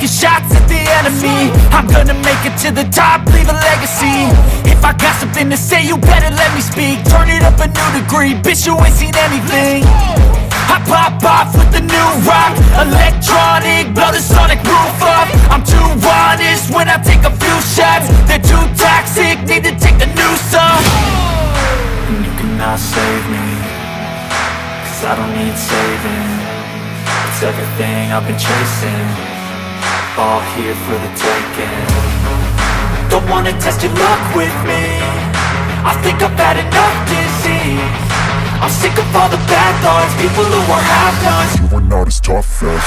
taking shots at the enemy. I'm gonna make it to the top, leave a legacy. If I got something to say, you better let me speak. Turn it up a new degree, bitch, you ain't seen anything. I pop off with the new rock, electronic, blow the sonic roof up. I'm too honest when I take a few shots. They're too toxic, need to take the noose off. And you cannot save me, 'cause I don't need saving. It's everything I've been chasing, all here for the taking. Don't wanna test your luck with me, I think I've had enough disease. I'm sick of all the bad thoughts, people who are half-nots. You are not as tough as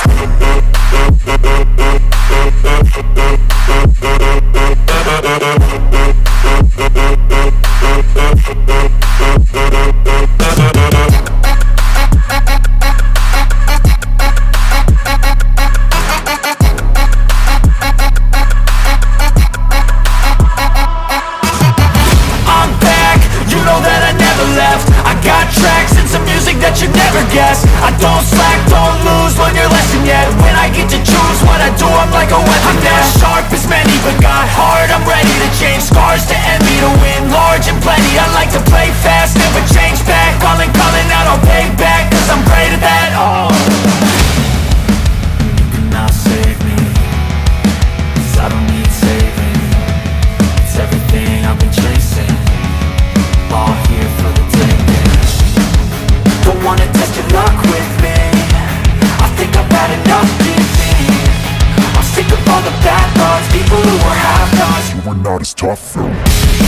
I'm back, you know that I never left. I got tracks and some music that you never guess. I don't slack, don't lose, learn your lesson yet. When I get to choose what I do, I'm like a weapon. I'm not sharp as many, but got hard, I'm ready to change. Scars to envy, to win large and plenty. I like to play fast, never change back. Calling out, I'll pay back, 'cause I'm great at that. Oh, you cannot save me, 'cause I don't need saving. It's everything I've been chasing, all here for the taking. Don't wanna test your luck with me, I think I've had enough disease. I'm sick of all the bad thoughts, people who are half-nots. you are not as tough as